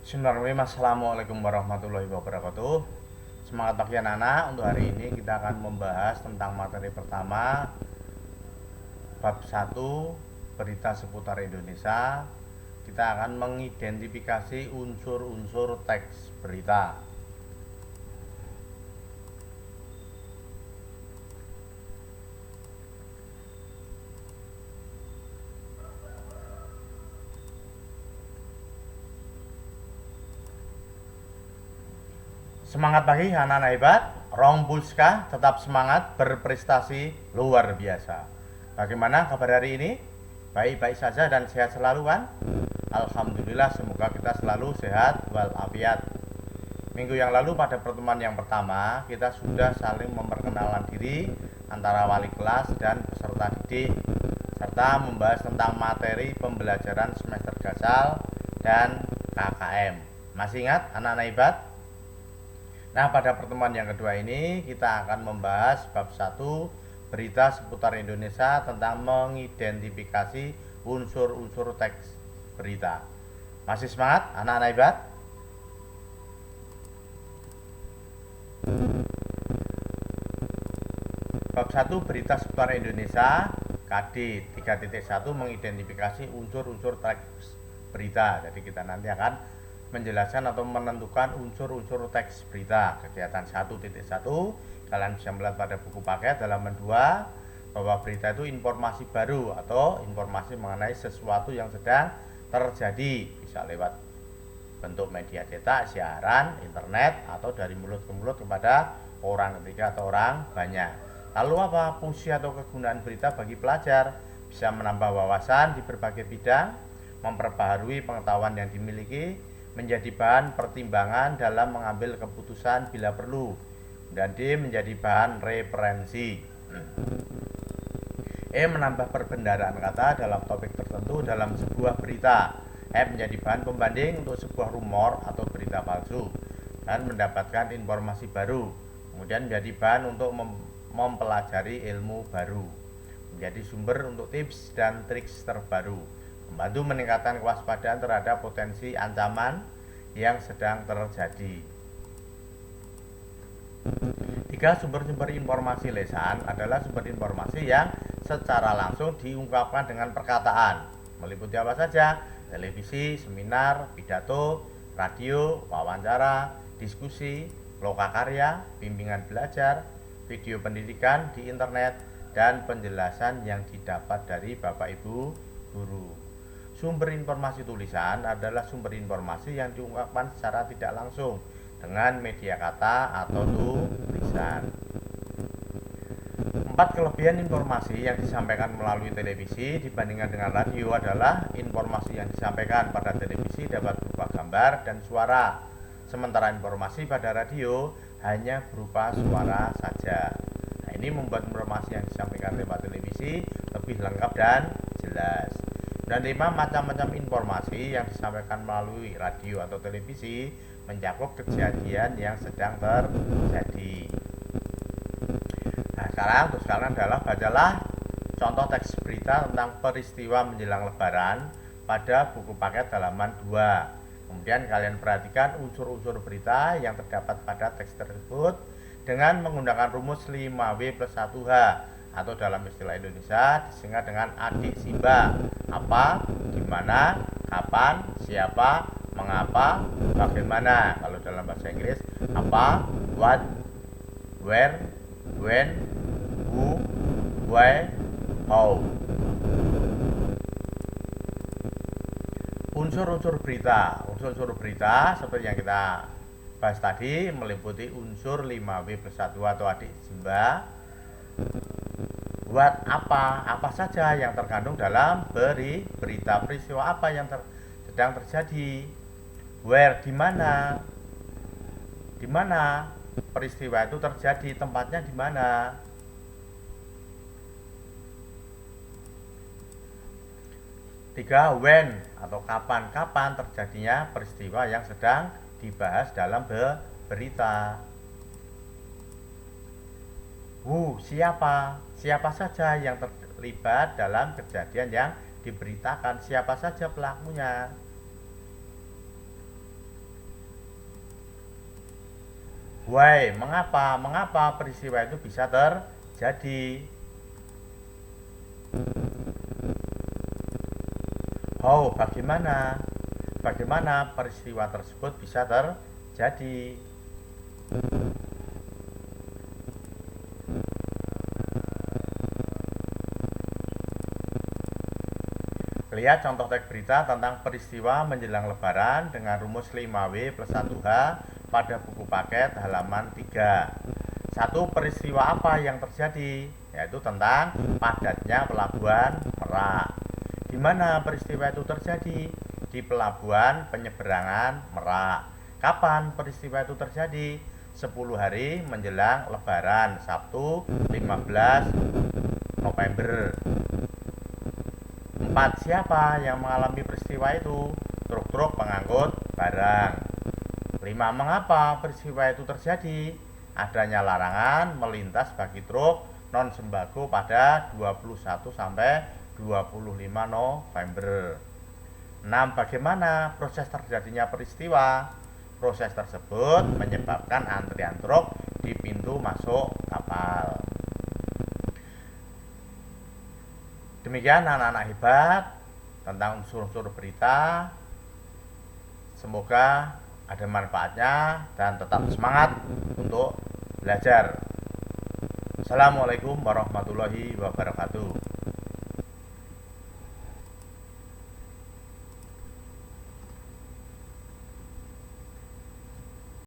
Bismillahirrahmanirrahim. Assalamualaikum warahmatullahi wabarakatuh. Semangat pagi anak-anak. Untuk hari ini kita akan membahas tentang materi pertama, bab 1, berita seputar Indonesia. Kita akan mengidentifikasi unsur-unsur teks berita. Semangat pagi anak-anak hebat. Rong Pulska tetap semangat, berprestasi luar biasa. Bagaimana kabar hari ini? Baik-baik saja dan sehat selalu kan? Alhamdulillah, semoga kita selalu sehat walafiat. Minggu yang lalu pada pertemuan yang pertama, kita sudah saling memperkenalkan diri antara wali kelas dan peserta didik, serta membahas tentang materi pembelajaran semester dasar dan KKM. Masih ingat anak-anak hebat? Nah, pada pertemuan yang kedua ini kita akan membahas bab 1, berita seputar Indonesia, tentang mengidentifikasi unsur-unsur teks berita. Masih semangat anak-anak hebat? Bab 1, berita seputar Indonesia, KD 3.1, mengidentifikasi unsur-unsur teks berita. Jadi kita nanti akan menjelaskan atau menentukan unsur-unsur teks berita. Kegiatan 1.1, kalian bisa melihat pada buku paket halaman 2 bahwa berita itu informasi baru atau informasi mengenai sesuatu yang sedang terjadi, bisa lewat bentuk media cetak, siaran, internet, atau dari mulut ke mulut kepada orang ketiga atau orang banyak. Lalu apa fungsi atau kegunaan berita bagi pelajar? Bisa menambah wawasan di berbagai bidang, memperbaharui pengetahuan yang dimiliki, menjadi bahan pertimbangan dalam mengambil keputusan bila perlu, dan D, menjadi bahan referensi. E, menambah perbendaharaan kata dalam topik tertentu dalam sebuah berita. F, menjadi bahan pembanding untuk sebuah rumor atau berita palsu dan mendapatkan informasi baru. Kemudian menjadi bahan untuk mempelajari ilmu baru, menjadi sumber untuk tips dan trik terbaru, membantu meningkatkan kewaspadaan terhadap potensi ancaman yang sedang terjadi. 3, sumber-sumber informasi lisan adalah sumber informasi yang secara langsung diungkapkan dengan perkataan. Meliputi apa saja? Televisi, seminar, pidato, radio, wawancara, diskusi, lokakarya, bimbingan belajar, video pendidikan di internet, dan penjelasan yang didapat dari Bapak Ibu guru. Sumber informasi tulisan adalah sumber informasi yang diungkapkan secara tidak langsung dengan media kata atau tulisan. 4, kelebihan informasi yang disampaikan melalui televisi dibandingkan dengan radio adalah informasi yang disampaikan pada televisi dapat berupa gambar dan suara, sementara informasi pada radio hanya berupa suara saja. Nah, ini membuat informasi yang disampaikan lewat televisi lebih lengkap dan jelas. Dan 5, macam-macam informasi yang disampaikan melalui radio atau televisi mencakup kejadian yang sedang terjadi. Nah, sekarang adalah bacalah contoh teks berita tentang peristiwa menjelang Lebaran pada buku paket halaman 2. Kemudian kalian perhatikan unsur-unsur berita yang terdapat pada teks tersebut dengan menggunakan rumus 5W plus 1H, atau dalam istilah Indonesia disingkat dengan adik Simba. Apa, dimana, kapan, siapa, mengapa, bagaimana. Kalau dalam bahasa Inggris, apa, what, where, when, who, why, how. Unsur-unsur berita. Unsur-unsur berita seperti yang kita bahas tadi meliputi unsur 5W plus 1 atau adik Simba. Buat apa saja yang terkandung dalam berita, peristiwa apa yang sedang terjadi. Where, di mana peristiwa itu terjadi, tempatnya di mana. 3, when, atau kapan terjadinya peristiwa yang sedang dibahas dalam berita. Who, siapa saja yang terlibat dalam kejadian yang diberitakan, siapa saja pelakunya. Why, mengapa? Mengapa peristiwa itu bisa terjadi? How, bagaimana? Bagaimana peristiwa tersebut bisa terjadi? Lihat contoh teks berita tentang peristiwa menjelang lebaran dengan rumus 5W plus 1H pada buku paket halaman 3. Satu, peristiwa apa yang terjadi? Yaitu tentang padatnya pelabuhan Merak. Di mana peristiwa itu terjadi? Di pelabuhan penyeberangan Merak. Kapan peristiwa itu terjadi? 10 hari menjelang lebaran, Sabtu 15 November. 4. Siapa yang mengalami peristiwa itu? Truk-truk pengangkut barang. 5. Mengapa peristiwa itu terjadi? Adanya larangan melintas bagi truk non sembako pada 21 sampai 25 November. 6. Bagaimana proses terjadinya peristiwa? Proses tersebut menyebabkan antrian truk di pintu masuk kapal. Demikian anak-anak hebat tentang unsur-unsur berita. Semoga ada manfaatnya dan tetap semangat untuk belajar. Assalamualaikum warahmatullahi wabarakatuh.